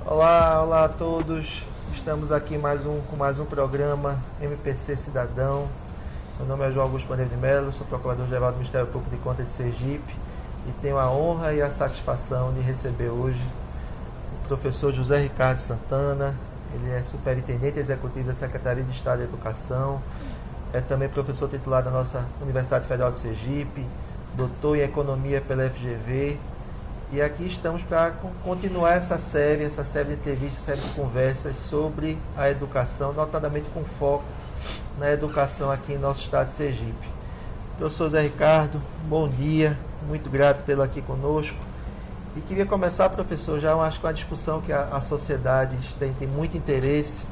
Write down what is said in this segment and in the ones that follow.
Olá a todos. Estamos aqui com mais um programa MPC Cidadão. Meu nome é João Augusto Bandeira de Melo, sou Procurador-Geral do Ministério Público de Contas de Sergipe e tenho a honra e a satisfação de receber hoje o professor José Ricardo Santana. Ele é superintendente executivo da Secretaria de Estado de Educação, é também professor titular da nossa Universidade Federal de Sergipe, doutor em Economia pela FGV. E aqui estamos para continuar essa série de entrevistas, série de conversas sobre a educação, notadamente com foco na educação aqui em nosso estado de Sergipe. Professor Zé Ricardo, bom dia, muito grato pelo aqui conosco. E queria começar, professor, já acho que uma discussão que a sociedade tem muito interesse,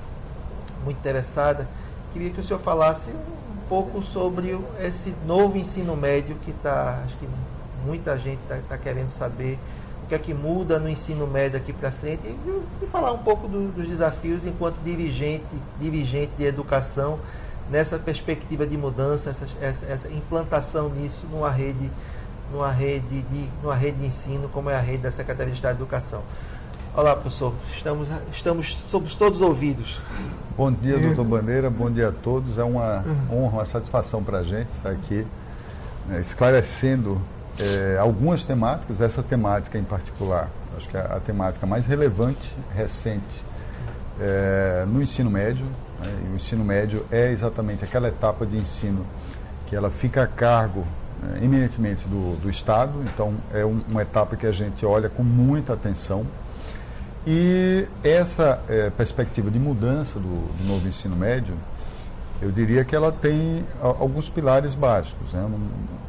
muito interessada. Queria que o senhor falasse um pouco sobre esse novo ensino médio que acho que muita gente está querendo saber o que é que muda no ensino médio aqui para frente e falar um pouco dos desafios enquanto dirigente de educação nessa perspectiva de mudança, essa implantação nisso numa rede de ensino como é a rede da Secretaria de Estado de Educação. Olá, professor, somos todos ouvidos. Bom dia, doutor Bandeira, bom dia a todos. É uma honra, uma satisfação para a gente estar aqui esclarecendo algumas temáticas. Essa temática em particular, acho que é a temática mais relevante, recente, no ensino médio. E o ensino médio é exatamente aquela etapa de ensino que ela fica a cargo eminentemente do Estado, então é uma etapa que a gente olha com muita atenção. E essa perspectiva de mudança do novo ensino médio, eu diria que ela tem alguns pilares básicos, né?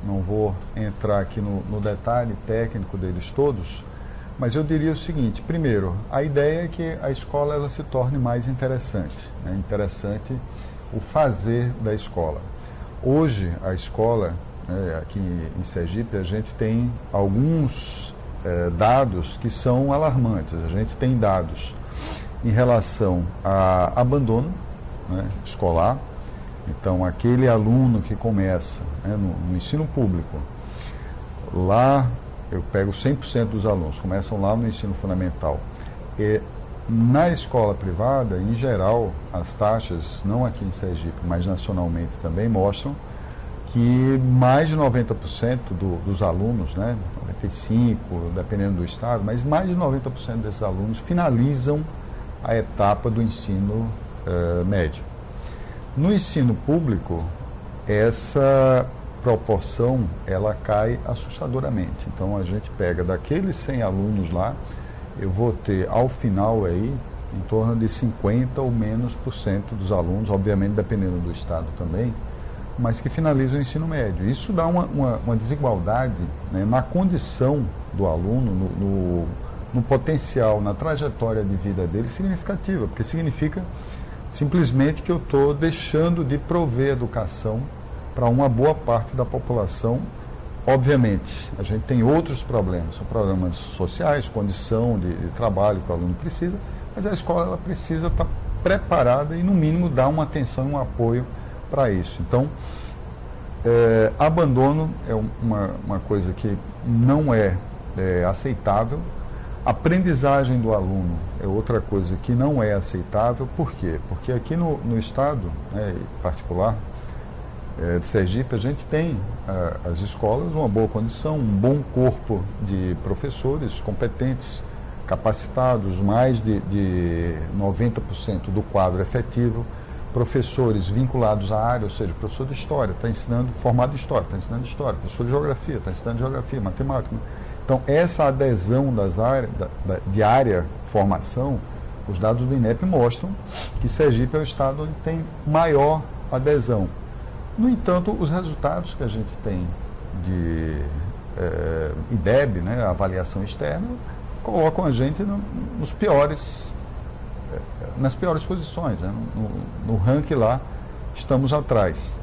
Não vou entrar aqui no detalhe técnico deles todos, mas eu diria o seguinte: primeiro, a ideia é que a escola ela se torne mais interessante, né? Interessante o fazer da escola. Hoje, a escola, aqui em Sergipe, a gente tem alguns dados que são alarmantes. A gente tem dados em relação a abandono, né, escolar. Então, aquele aluno que começa no ensino público, lá eu pego 100% dos alunos, começam lá no ensino fundamental. E na escola privada, em geral, as taxas, não aqui em Sergipe, mas nacionalmente também, mostram que mais de 90% dos alunos, 95%, dependendo do estado, mas mais de 90% desses alunos finalizam a etapa do ensino médio. No ensino público, essa proporção ela cai assustadoramente. Então, a gente pega daqueles 100 alunos lá, eu vou ter ao final aí em torno de 50% ou menos dos alunos, obviamente dependendo do estado também, mas que finalizam o ensino médio. Isso dá uma desigualdade, né, na condição do aluno, no potencial, na trajetória de vida dele significativa, porque significa simplesmente que eu estou deixando de prover educação para uma boa parte da população. Obviamente, a gente tem outros problemas, são problemas sociais, condição de trabalho que o aluno precisa, mas a escola ela precisa estar preparada e, no mínimo, dar uma atenção e um apoio para isso. Então, abandono é uma coisa que não é aceitável. Aprendizagem do aluno é outra coisa que não é aceitável. Por quê? Porque aqui no estado, em particular, de Sergipe, a gente tem as escolas, uma boa condição, um bom corpo de professores competentes, capacitados, mais de 90% do quadro efetivo, professores vinculados à área, ou seja, professor de história, está ensinando, formado em história, está ensinando história, professor de geografia, está ensinando geografia, matemática. Então, essa adesão das áreas, de área formação, os dados do INEP mostram que Sergipe é o estado onde tem maior adesão. No entanto, os resultados que a gente tem de IDEB, a avaliação externa, colocam a gente nas piores posições, no ranking lá, estamos atrás.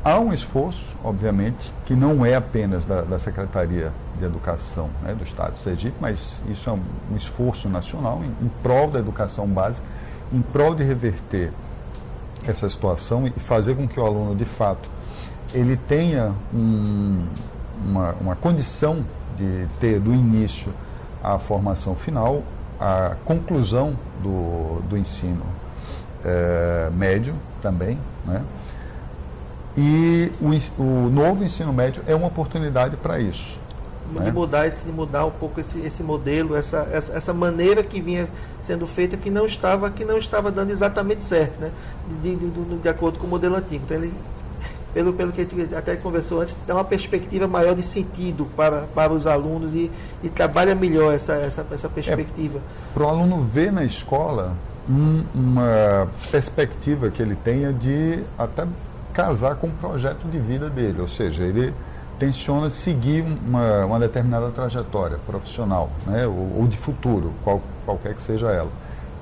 Há um esforço, obviamente, que não é apenas da Secretaria de Educação do Estado de Sergipe, mas isso é um esforço nacional em prol da educação básica, em prol de reverter essa situação e fazer com que o aluno, de fato, ele tenha uma condição de ter do início à formação final, a conclusão do ensino médio também, né? E o novo ensino médio é uma oportunidade para isso. De mudar um pouco esse modelo, essa maneira que vinha sendo feita que não estava dando exatamente certo, né? De acordo com o modelo antigo. Então, pelo que a gente até conversou antes, dá uma perspectiva maior de sentido para os alunos e trabalha melhor essa perspectiva. Para o aluno ver na escola uma perspectiva que ele tenha de até casar com o projeto de vida dele, ou seja, ele tenciona seguir uma determinada trajetória profissional, né, ou de futuro, qualquer que seja ela.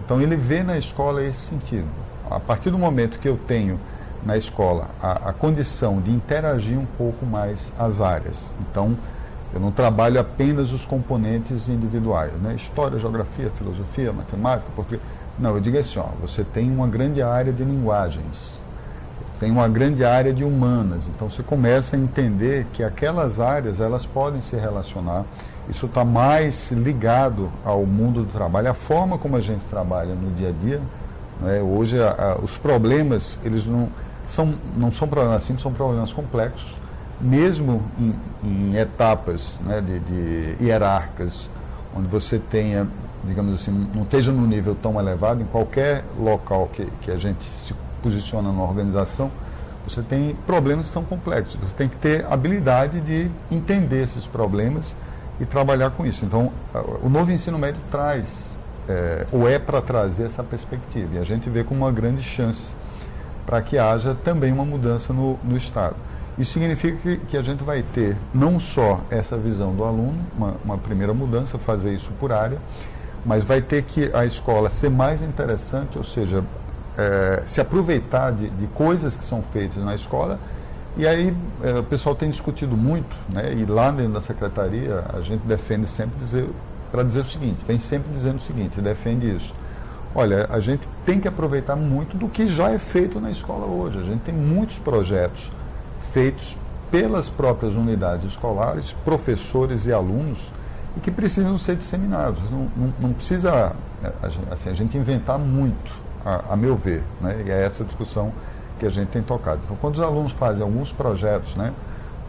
Então ele vê na escola esse sentido. A partir do momento que eu tenho na escola a condição de interagir um pouco mais as áreas, então eu não trabalho apenas os componentes individuais, né, história, geografia, filosofia, matemática, português. Não, eu digo assim, você tem uma grande área de linguagens, tem uma grande área de humanas, então você começa a entender que aquelas áreas elas podem se relacionar. Isso está mais ligado ao mundo do trabalho, a forma como a gente trabalha no dia a dia, né? Hoje os problemas eles não são problemas simples, são problemas complexos, mesmo em etapas, né, de hierárquicas, onde você tenha, digamos assim, não esteja no nível tão elevado, em qualquer local que a gente se posiciona na organização, você tem problemas tão complexos. Você tem que ter habilidade de entender esses problemas e trabalhar com isso. Então, o novo ensino médio traz, ou é para trazer essa perspectiva. E a gente vê como uma grande chance para que haja também uma mudança no Estado. Isso significa que a gente vai ter não só essa visão do aluno, uma primeira mudança, fazer isso por área, mas vai ter que a escola ser mais interessante, ou seja, se aproveitar de coisas que são feitas na escola. E aí o pessoal tem discutido muito, né? E lá dentro da secretaria a gente defende sempre para dizer o seguinte, vem sempre dizendo o seguinte, defende isso. Olha, a gente tem que aproveitar muito do que já é feito na escola hoje. A gente tem muitos projetos feitos pelas próprias unidades escolares, professores e alunos, e que precisam ser disseminados. Não precisa assim, a gente inventar muito, a meu ver, né? E é essa discussão que a gente tem tocado. Então, quando os alunos fazem alguns projetos, né,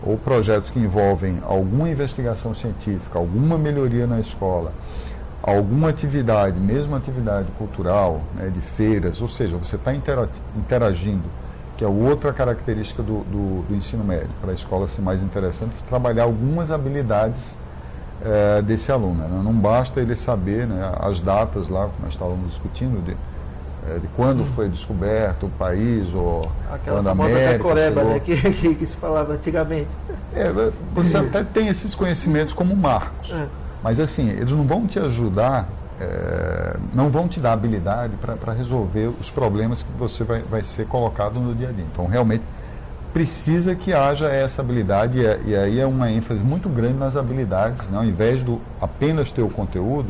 ou projetos que envolvem alguma investigação científica, alguma melhoria na escola, alguma atividade, mesmo atividade cultural, né, de feiras, ou seja, você está interagindo, que é outra característica do ensino médio, para a escola ser mais interessante, trabalhar algumas habilidades desse aluno. Né? Não basta ele saber, né, as datas lá, como nós estávamos discutindo, de quando foi descoberto o país, ou aquela quando a famosa América decoreba, chegou, né, que se falava antigamente. Você até tem esses conhecimentos como marcos, mas assim, eles não vão te ajudar, não vão te dar habilidade para resolver os problemas que você vai ser colocado no dia a dia. Então, realmente, precisa que haja essa habilidade, e aí é uma ênfase muito grande nas habilidades, né? Ao invés de apenas ter o conteúdo,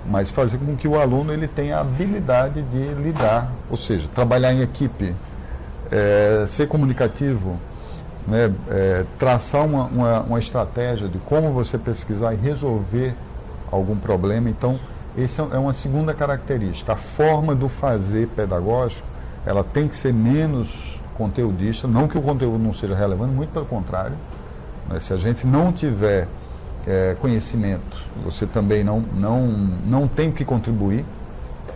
mas fazer com que o aluno ele tenha a habilidade de lidar, ou seja, trabalhar em equipe, ser comunicativo, né, traçar uma estratégia de como você pesquisar e resolver algum problema. Então, essa é uma segunda característica. A forma do fazer pedagógico, ela tem que ser menos conteudista, não que o conteúdo não seja relevante, muito pelo contrário, né, se a gente não tiver conhecimento, você também não tem o que contribuir,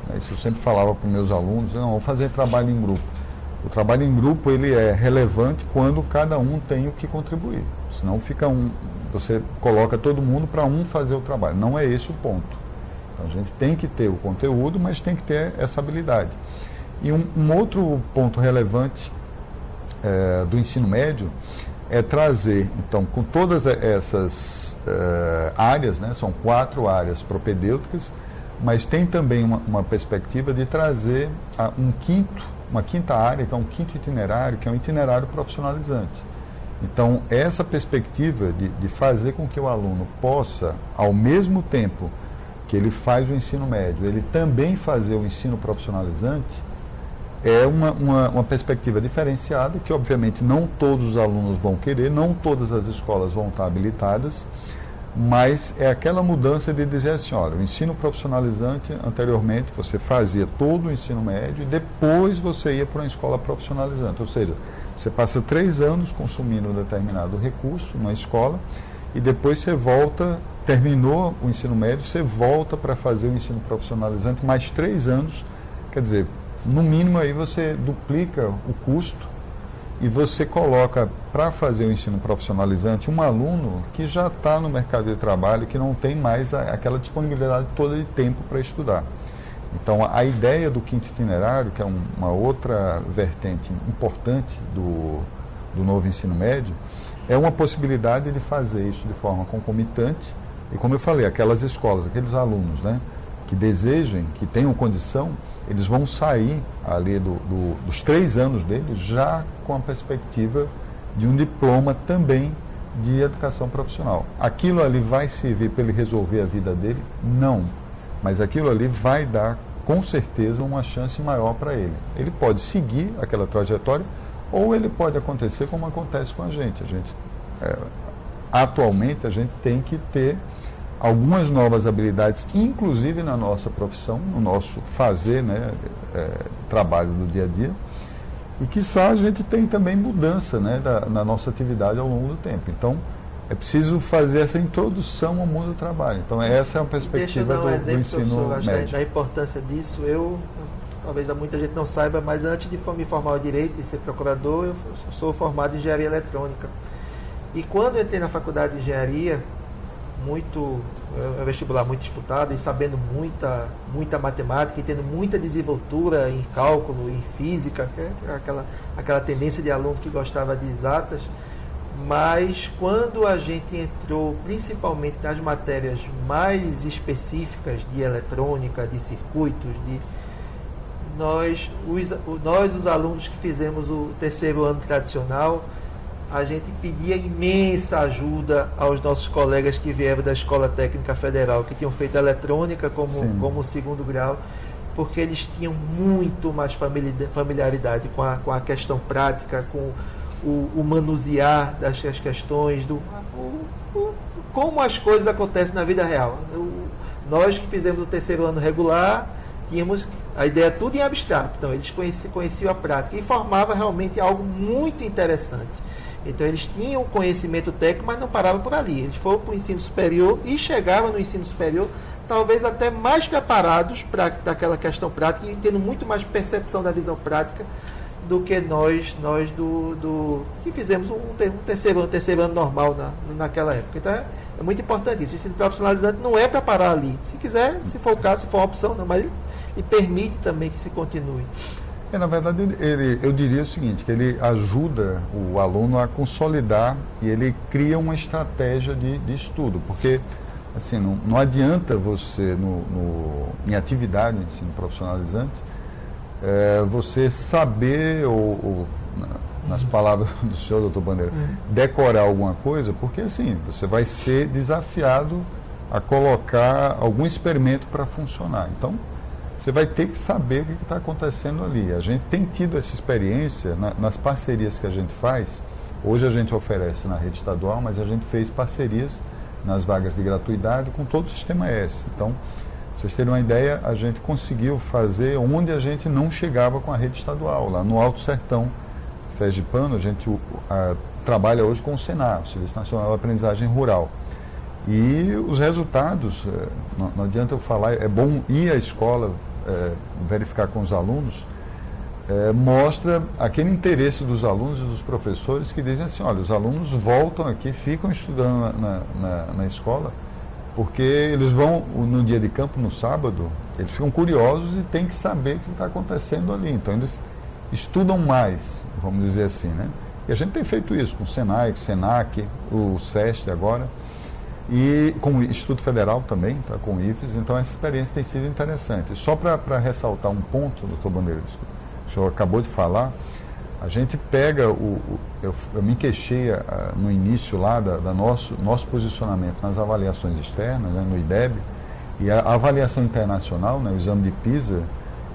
né? Isso eu sempre falava para os meus alunos, não, vou fazer trabalho em grupo. O trabalho em grupo ele é relevante quando cada um tem o que contribuir, senão fica você coloca todo mundo para fazer o trabalho, não é esse o ponto. Então a gente tem que ter o conteúdo, mas tem que ter essa habilidade. E um outro ponto relevante do ensino médio é trazer, então, com todas essas áreas, né, são 4 áreas propedêuticas, mas tem também uma perspectiva de trazer uma quinta área, que é um quinto itinerário, que é um itinerário profissionalizante. Então, essa perspectiva de fazer com que o aluno possa, ao mesmo tempo que ele faz o ensino médio, ele também fazer o ensino profissionalizante, é uma perspectiva diferenciada, que obviamente não todos os alunos vão querer, não todas as escolas vão estar habilitadas, mas é aquela mudança de dizer assim, olha, o ensino profissionalizante, anteriormente você fazia todo o ensino médio e depois você ia para uma escola profissionalizante, ou seja, você passa 3 anos consumindo um determinado recurso na escola e depois você volta, terminou o ensino médio, você volta para fazer o ensino profissionalizante mais 3 anos, quer dizer, no mínimo aí você duplica o custo e você coloca para fazer o ensino profissionalizante um aluno que já está no mercado de trabalho, que não tem mais aquela disponibilidade toda de tempo para estudar. Então, a ideia do quinto itinerário, que é uma outra vertente importante do novo ensino médio, é uma possibilidade de fazer isso de forma concomitante. E como eu falei, aquelas escolas, aqueles alunos, né, que desejem, que tenham condição, eles vão sair ali dos 3 anos deles já com a perspectiva de um diploma também de educação profissional. Aquilo ali vai servir para ele resolver a vida dele? Não. Mas aquilo ali vai dar, com certeza, uma chance maior para ele. Ele pode seguir aquela trajetória ou ele pode acontecer como acontece com a gente. Atualmente, a gente tem que ter algumas novas habilidades, inclusive na nossa profissão, no nosso fazer, né, trabalho do dia a dia, e quiçá a gente tem também mudança, né, na nossa atividade ao longo do tempo. Então, é preciso fazer essa introdução ao mundo do trabalho. Então, essa é a perspectiva do ensino médio. Da importância disso, talvez muita gente não saiba, mas antes de me formar ao direito e ser procurador, eu sou formado em engenharia eletrônica. E quando eu entrei na faculdade de engenharia, vestibular muito disputado e sabendo muita matemática e tendo muita desenvoltura em cálculo, em física, aquela tendência de aluno que gostava de exatas, mas quando a gente entrou principalmente nas matérias mais específicas de eletrônica, de circuitos, nós os alunos que fizemos o terceiro ano tradicional, a gente pedia imensa ajuda aos nossos colegas que vieram da Escola Técnica Federal, que tinham feito eletrônica como segundo grau, porque eles tinham muito mais familiaridade com a questão prática, com o manusear das questões, como as coisas acontecem na vida real. Nós que fizemos o terceiro ano regular, tínhamos a ideia tudo em abstrato, então eles conheciam a prática e formava realmente algo muito interessante. Então eles tinham conhecimento técnico, mas não paravam por ali. Eles foram para o ensino superior e chegavam no ensino superior talvez até mais preparados para aquela questão prática e tendo muito mais percepção da visão prática do que nós que fizemos um terceiro ano normal naquela época. Então é muito importante isso. O ensino profissionalizante não é para parar ali. Se quiser, se for o caso, se for uma opção, não, mas ele permite também que se continue. Na verdade, eu diria o seguinte, que ele ajuda o aluno a consolidar e ele cria uma estratégia de estudo, porque assim, não adianta você, em atividade de ensino profissionalizante, você saber, nas palavras do senhor, doutor Bandeira, decorar alguma coisa, porque assim, você vai ser desafiado a colocar algum experimento para funcionar. Então, você vai ter que saber o que está acontecendo ali. A gente tem tido essa experiência nas parcerias que a gente faz. Hoje a gente oferece na rede estadual, mas a gente fez parcerias nas vagas de gratuidade com todo o Sistema S. Então, pra vocês terem uma ideia, a gente conseguiu fazer onde a gente não chegava com a rede estadual. Lá no Alto Sertão sergipano, a gente trabalha hoje com o SENAR, o Serviço Nacional de Aprendizagem Rural. E os resultados, não adianta eu falar, é bom ir à escola, verificar com os alunos, mostra aquele interesse dos alunos e dos professores que dizem assim, olha, os alunos voltam aqui, ficam estudando na escola, porque eles vão no dia de campo, no sábado, eles ficam curiosos e têm que saber o que está acontecendo ali. Então eles estudam mais, vamos dizer assim, né? E a gente tem feito isso com o Senai, o Senac, o SEST agora, e com o Instituto Federal também, tá, com o IFES, então essa experiência tem sido interessante. Só para ressaltar um ponto, doutor Bandeira, o senhor acabou de falar, a gente pega, eu me queixei no início lá da nosso posicionamento nas avaliações externas, né, no IDEB, e a avaliação internacional, né, o exame de PISA,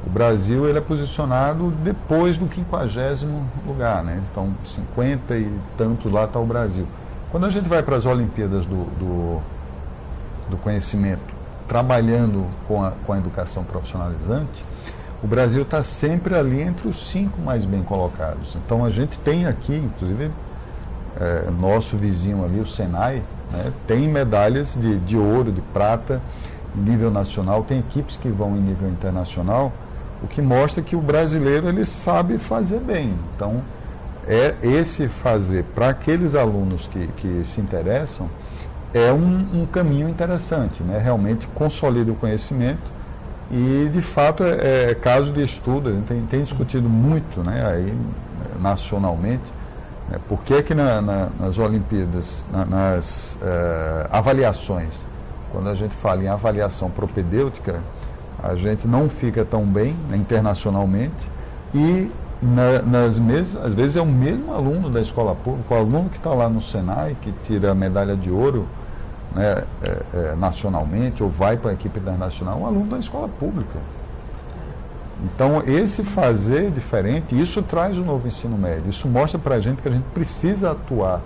O Brasil ele é posicionado depois do 50º lugar, né? Então 50 e tanto lá está o Brasil. Quando a gente vai para as Olimpíadas do conhecimento, trabalhando com a educação profissionalizante, o Brasil está sempre ali entre os 5 mais bem colocados. Então a gente tem aqui, inclusive, nosso vizinho ali, o Senai, né, tem medalhas de ouro, de prata, em nível nacional, tem equipes que vão em nível internacional, o que mostra que o brasileiro ele sabe fazer bem. Então, esse fazer para aqueles alunos que se interessam é um caminho interessante, né? Realmente consolida o conhecimento e, de fato, é caso de estudo. A gente tem discutido muito, né, aí, nacionalmente, né, por que nas Olimpíadas, nas avaliações, quando a gente fala em avaliação propedêutica, a gente não fica tão bem, né, internacionalmente, e às vezes é o mesmo aluno da escola pública, o aluno que está lá no Senai, que tira a medalha de ouro, né, nacionalmente, ou vai para a equipe internacional, um aluno da escola pública. Então, esse fazer diferente, isso traz o novo ensino médio, isso mostra para a gente que a gente precisa atuar,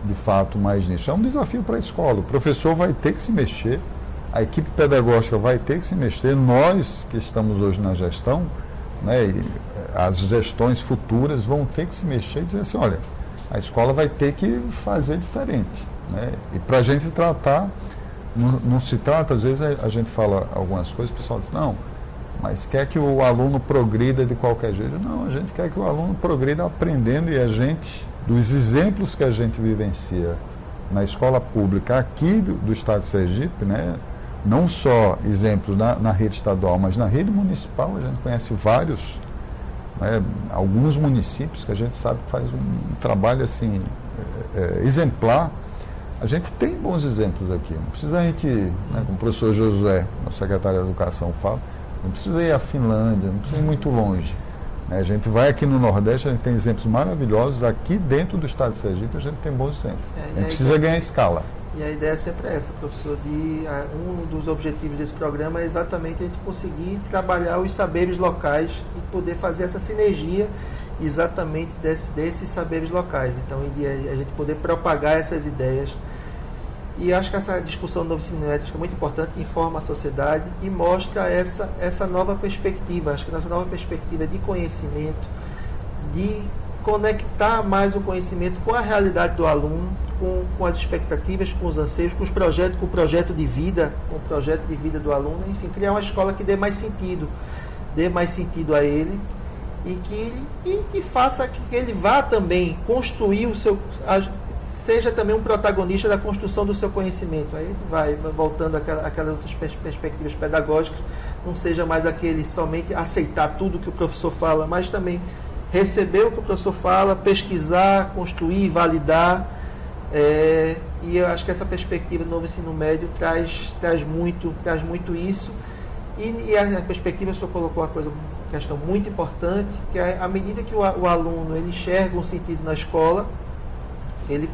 de fato, mais nisso. É um desafio para a escola, o professor vai ter que se mexer, a equipe pedagógica vai ter que se mexer, nós que estamos hoje na gestão, né, e as gestões futuras vão ter que se mexer e dizer assim, olha, a escola vai ter que fazer diferente, né? E para a gente tratar, não se trata, às vezes a gente fala algumas coisas, o pessoal diz, não, mas quer que o aluno progrida de qualquer jeito. Não, a gente quer que o aluno progrida aprendendo, e a gente, dos exemplos que a gente vivencia na escola pública aqui do estado de Sergipe, né, não só exemplos na rede estadual, mas na rede municipal, a gente conhece vários, né, alguns municípios que a gente sabe que faz um trabalho assim, exemplar. A gente tem bons exemplos aqui, não precisa a gente, né, como o professor Josué, nosso secretário de Educação, fala, não precisa ir à Finlândia, não precisa ir muito longe. Né? A gente vai aqui no Nordeste, a gente tem exemplos maravilhosos, aqui dentro do estado de Sergipe a gente tem bons exemplos. A gente precisa ganhar escala. E a ideia é sempre essa, professor, um dos objetivos desse programa é exatamente a gente conseguir trabalhar os saberes locais e poder fazer essa sinergia exatamente desses saberes locais. Então, a gente poder propagar essas ideias. E acho que essa discussão do novo ensino médio é muito importante, informa a sociedade e mostra essa nova perspectiva. Acho que nossa nova perspectiva de conhecimento, de conectar mais o conhecimento com a realidade do aluno, com as expectativas, com os anseios, com o projeto de vida, do aluno, enfim, criar uma escola que dê mais sentido a ele e que faça que ele vá também construir seja também um protagonista da construção do seu conhecimento. Aí vai voltando àquelas outras perspectivas pedagógicas, não seja mais aquele somente aceitar tudo que o professor fala, mas também receber o que o professor fala, pesquisar, construir, validar. E eu acho que essa perspectiva do novo ensino médio traz muito isso. E a perspectiva, o senhor colocou uma questão muito importante, que é à medida que o aluno ele enxerga um sentido na escola, ele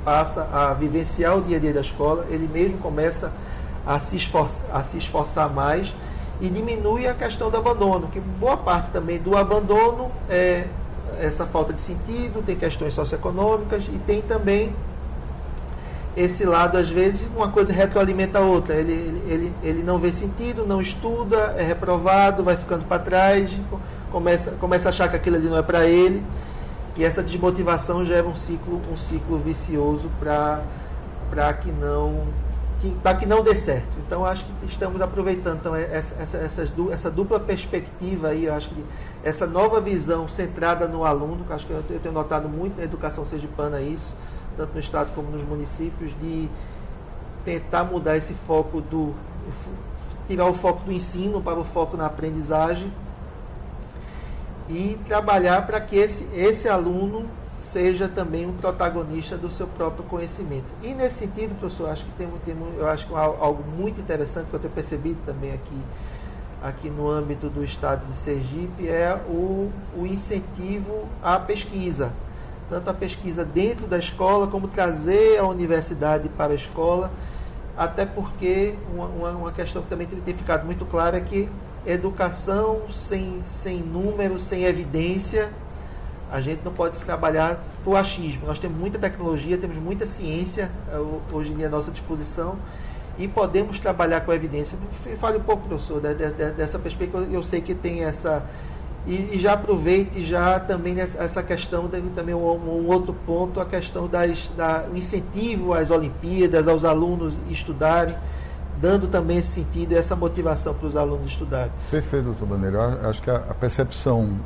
passa a vivenciar o dia a dia da escola, ele mesmo começa a se esforçar mais e diminui a questão do abandono, que boa parte também do abandono é essa falta de sentido, tem questões socioeconômicas e tem também esse lado, às vezes, uma coisa retroalimenta a outra. Ele não vê sentido, não estuda, é reprovado, vai ficando para trás, começa a achar que aquilo ali não é para ele. E essa desmotivação gera um ciclo vicioso para que não dê certo. Então, acho que estamos aproveitando essa dupla perspectiva aí, eu acho que essa nova visão centrada no aluno, que acho que eu tenho notado muito na educação sergipana isso, tanto no estado como nos municípios, de tentar mudar esse foco tirar o foco do ensino para o foco na aprendizagem e trabalhar para que esse aluno seja também um protagonista do seu próprio conhecimento. E nesse sentido, professor, acho que eu acho que algo muito interessante que eu tenho percebido também aqui no âmbito do estado de Sergipe é o incentivo à pesquisa. Tanto a pesquisa dentro da escola, como trazer a universidade para a escola, até porque uma questão que também tem ficado muito clara é que educação sem números, sem evidência, a gente não pode trabalhar por achismo. Nós temos muita tecnologia, temos muita ciência hoje em dia à nossa disposição e podemos trabalhar com evidência. Fale um pouco, professor, dessa perspectiva. Eu sei que tem essa... E já aproveite já também essa questão, também um outro ponto, a questão do incentivo às Olimpíadas, aos alunos estudarem, dando também esse sentido e essa motivação para os alunos estudarem. Perfeito, doutor Bandeira. Eu acho que a percepção,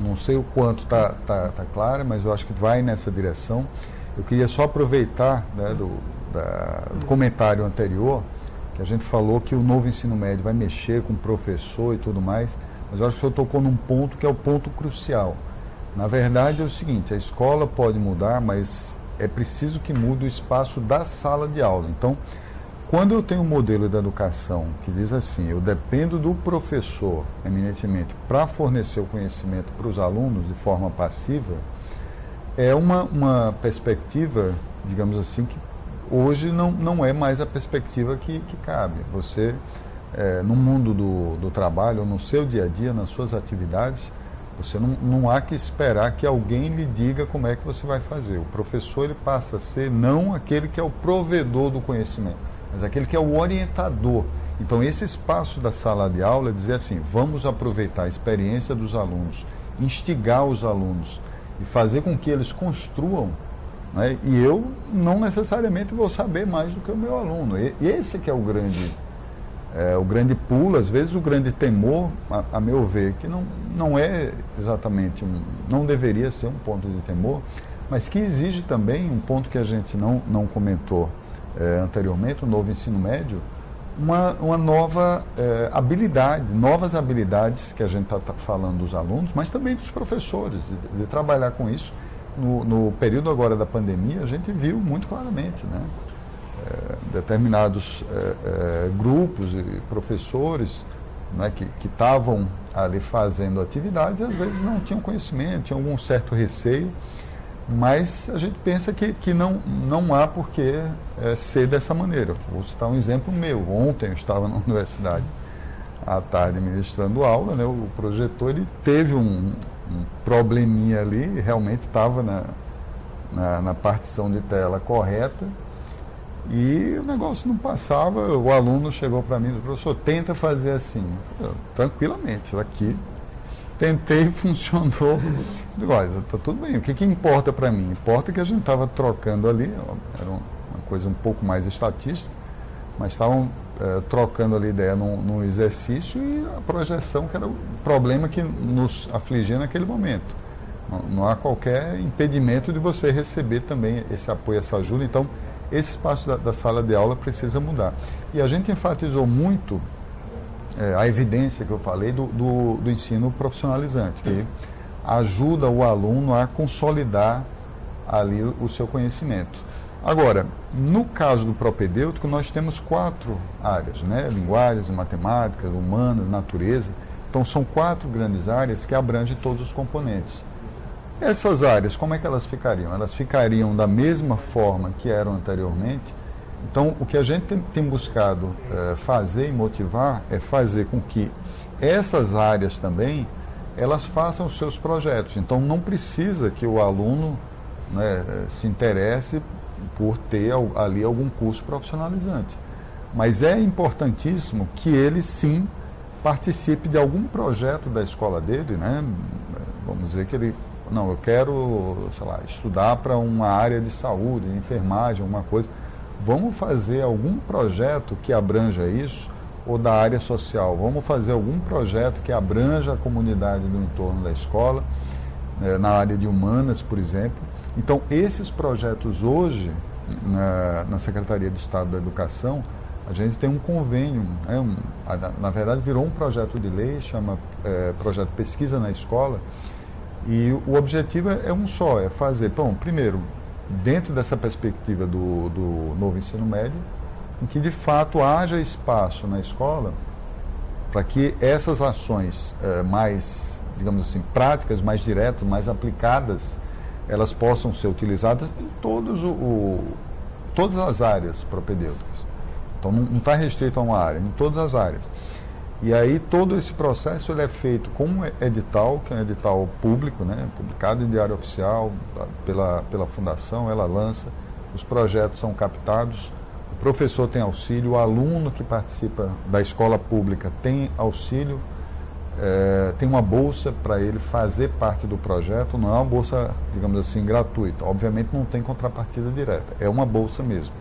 não sei o quanto está clara, mas eu acho que vai nessa direção. Eu queria só aproveitar, né, do comentário anterior, que a gente falou que o novo ensino médio vai mexer com o professor e tudo mais, mas eu acho que o senhor tocou num ponto que é o ponto crucial. Na verdade é o seguinte, a escola pode mudar, mas é preciso que mude o espaço da sala de aula. Então, quando eu tenho um modelo da educação que diz assim, eu dependo do professor, eminentemente, para fornecer o conhecimento para os alunos de forma passiva, é uma perspectiva, digamos assim, que hoje não é mais a perspectiva que cabe. Você, no mundo do trabalho, no seu dia a dia, nas suas atividades, você não há que esperar que alguém lhe diga como é que você vai fazer. O professor ele passa a ser não aquele que é o provedor do conhecimento, mas aquele que é o orientador. Então, esse espaço da sala de aula é dizer assim, vamos aproveitar a experiência dos alunos, instigar os alunos e fazer com que eles construam, né? E eu não necessariamente vou saber mais do que o meu aluno. E esse que é o grande pulo, às vezes o grande temor, a meu ver, que não é exatamente não deveria ser um ponto de temor, mas que exige também um ponto que a gente não comentou anteriormente, o novo ensino médio, uma nova habilidade, novas habilidades que a gente está falando dos alunos, mas também dos professores, de trabalhar com isso. No período agora da pandemia, a gente viu muito claramente, né? Determinados grupos e professores, né, que estavam ali fazendo atividades, às vezes não tinham conhecimento, tinham algum certo receio, mas a gente pensa que não há por que ser dessa maneira. Vou citar um exemplo meu. Ontem eu estava na universidade à tarde ministrando aula, né, o projetor ele teve um probleminha ali, realmente estava na partição de tela correta, e o negócio não passava. O aluno chegou para mim e disse, professor, tenta fazer assim. Tranquilamente, aqui tentei, funcionou. Digo, olha, está tudo bem, o que importa para mim? Importa que a gente estava trocando ali, era uma coisa um pouco mais estatística, mas estavam trocando ali ideia num exercício e a projeção, que era o problema que nos afligia naquele momento. Não há qualquer impedimento de você receber também esse apoio, essa ajuda. Então, esse espaço da sala de aula precisa mudar. E a gente enfatizou muito a evidência que eu falei do ensino profissionalizante, que ajuda o aluno a consolidar ali o seu conhecimento. Agora, no caso do propedêutico, nós temos 4 áreas, né? Linguagens, matemáticas, humanas, natureza. Então, são 4 grandes áreas que abrangem todos os componentes. Essas áreas, como é que elas ficariam? Elas ficariam da mesma forma que eram anteriormente. Então, o que a gente tem buscado fazer e motivar é fazer com que essas áreas também, elas façam os seus projetos. Então, não precisa que o aluno, né, se interesse por ter ali algum curso profissionalizante. Mas é importantíssimo que ele, sim, participe de algum projeto da escola dele, né? Vamos dizer que ele... Não, eu quero, sei lá, estudar para uma área de saúde, de enfermagem, alguma coisa. Vamos fazer algum projeto que abranja isso, ou da área social. Vamos fazer algum projeto que abranja a comunidade do entorno da escola, na área de humanas, por exemplo. Então, esses projetos hoje, na Secretaria de Estado da Educação, a gente tem um convênio, na verdade virou um projeto de lei, chama Projeto Pesquisa na Escola, e o objetivo é um só, é fazer, bom, primeiro, dentro dessa perspectiva do novo ensino médio, em que de fato haja espaço na escola para que essas ações mais, digamos assim, práticas, mais diretas, mais aplicadas, elas possam ser utilizadas em todas as áreas propedêuticas. Então não está restrito a uma área, em todas as áreas. E aí todo esse processo ele é feito com um edital, que é um edital público, né, publicado em Diário Oficial pela Fundação, ela lança, os projetos são captados, o professor tem auxílio, o aluno que participa da escola pública tem auxílio, tem uma bolsa para ele fazer parte do projeto, não é uma bolsa, digamos assim, gratuita, obviamente não tem contrapartida direta, é uma bolsa mesmo.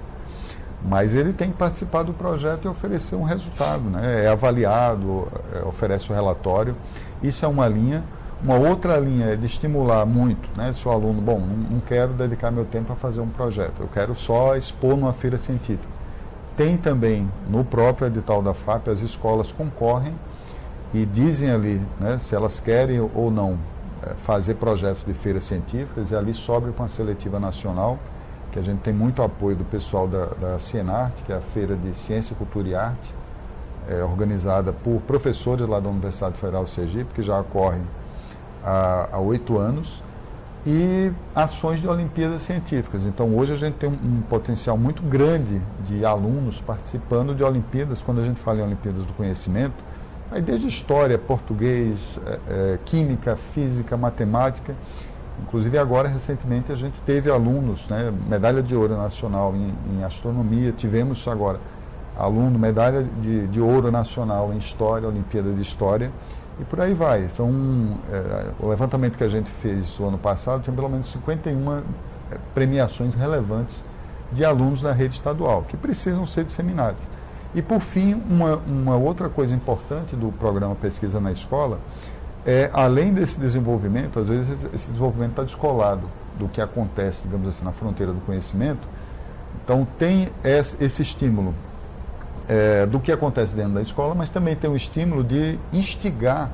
Mas ele tem que participar do projeto e oferecer um resultado, né? É avaliado, oferece o relatório. Isso é uma linha. Uma outra linha é de estimular muito, né? Se o aluno, bom, não quero dedicar meu tempo a fazer um projeto, eu quero só expor numa feira científica. Tem também, no próprio edital da FAP, as escolas concorrem e dizem ali, né, se elas querem ou não fazer projetos de feiras científicas, e ali sobe para uma seletiva nacional, que a gente tem muito apoio do pessoal da Cienarte, que é a Feira de Ciência, Cultura e Arte, organizada por professores lá da Universidade Federal do Sergipe, que já ocorre há 8 anos, e ações de Olimpíadas Científicas. Então, hoje a gente tem um potencial muito grande de alunos participando de Olimpíadas. Quando a gente fala em Olimpíadas do Conhecimento, aí desde História, Português, Química, Física, Matemática. Inclusive agora, recentemente, a gente teve alunos, né, medalha de ouro nacional em astronomia, tivemos agora aluno, medalha de ouro nacional em História, Olimpíada de História, e por aí vai. Então, o levantamento que a gente fez o ano passado tinha pelo menos 51 premiações relevantes de alunos da rede estadual, que precisam ser disseminadas. E, por fim, uma outra coisa importante do programa Pesquisa na Escola além desse desenvolvimento, às vezes esse desenvolvimento está descolado do que acontece, digamos assim, na fronteira do conhecimento. Então tem esse estímulo do que acontece dentro da escola, mas também tem o estímulo de instigar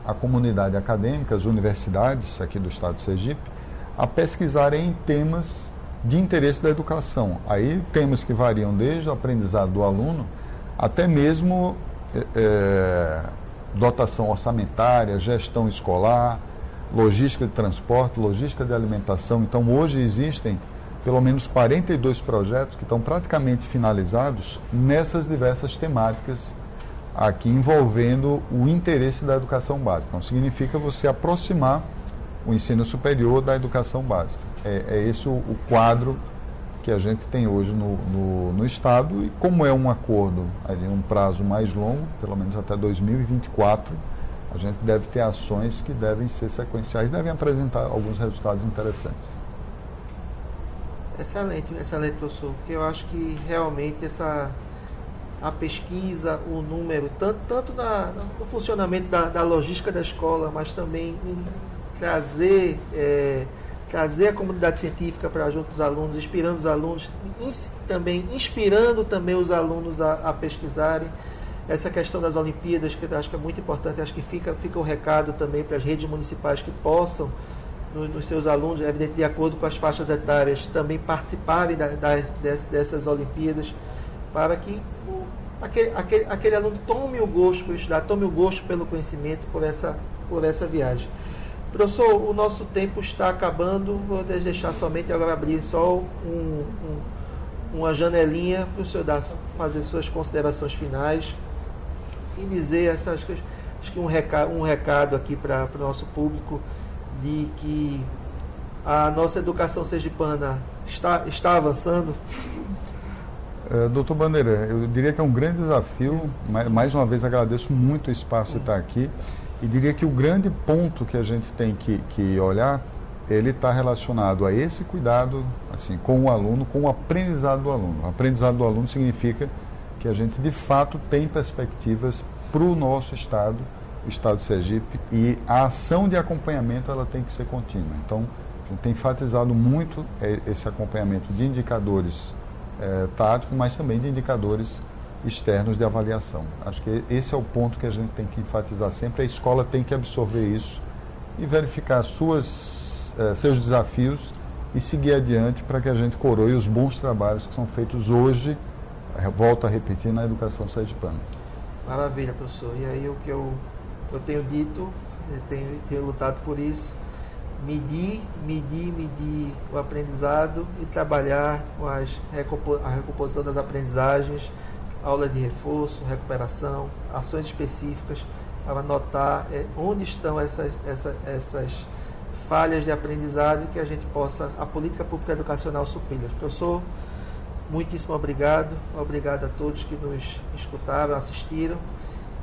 a comunidade acadêmica, as universidades aqui do estado de Sergipe, a pesquisarem em temas de interesse da educação. Aí temas que variam desde o aprendizado do aluno até mesmo dotação orçamentária, gestão escolar, logística de transporte, logística de alimentação. Então, hoje existem pelo menos 42 projetos que estão praticamente finalizados nessas diversas temáticas aqui envolvendo o interesse da educação básica. Então, significa você aproximar o ensino superior da educação básica. É esse o quadro que a gente tem hoje no Estado, e como é um acordo em um prazo mais longo, pelo menos até 2024, a gente deve ter ações que devem ser sequenciais, devem apresentar alguns resultados interessantes. Excelente, professor, porque eu acho que realmente a pesquisa, o número, tanto no funcionamento da logística da escola, mas também em trazer a comunidade científica para junto dos alunos, inspirando os alunos, inspirando também os alunos a pesquisarem. Essa questão das Olimpíadas, que eu acho que é muito importante, acho que fica o recado também para as redes municipais que possam, nos seus alunos, evidente, de acordo com as faixas etárias, também participarem dessas Olimpíadas, para que aquele aluno tome o gosto por estudar, tome o gosto pelo conhecimento, por essa viagem. Professor, o nosso tempo está acabando, vou deixar somente agora abrir só uma janelinha para o senhor fazer suas considerações finais e dizer acho que um recado aqui para o nosso público de que a nossa educação sergipana está avançando. Doutor Bandeira, eu diria que é um grande desafio, mais uma vez agradeço muito o espaço de estar aqui. E diria que o grande ponto que a gente tem que olhar, ele está relacionado a esse cuidado assim, com o aluno, com o aprendizado do aluno. O aprendizado do aluno significa que a gente, de fato, tem perspectivas para o nosso estado, o estado de Sergipe, e a ação de acompanhamento ela tem que ser contínua. Então, a gente tem enfatizado muito esse acompanhamento de indicadores táticos, mas também de indicadores externos de avaliação. Acho que esse é o ponto que a gente tem que enfatizar sempre. A escola tem que absorver isso e verificar seus desafios e seguir adiante para que a gente coroe os bons trabalhos que são feitos hoje, volto a repetir, na educação sergipana. Maravilha, professor. E aí o que eu tenho dito, eu tenho lutado por isso, medir o aprendizado e trabalhar com a recomposição das aprendizagens, aula de reforço, recuperação, ações específicas para notar onde estão essas falhas de aprendizado e que a gente possa, a política pública educacional, supri-las. Professor, muitíssimo obrigado a todos que nos escutaram, assistiram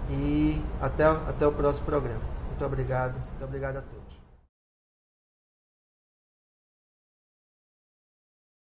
e até o próximo programa. Muito obrigado a todos.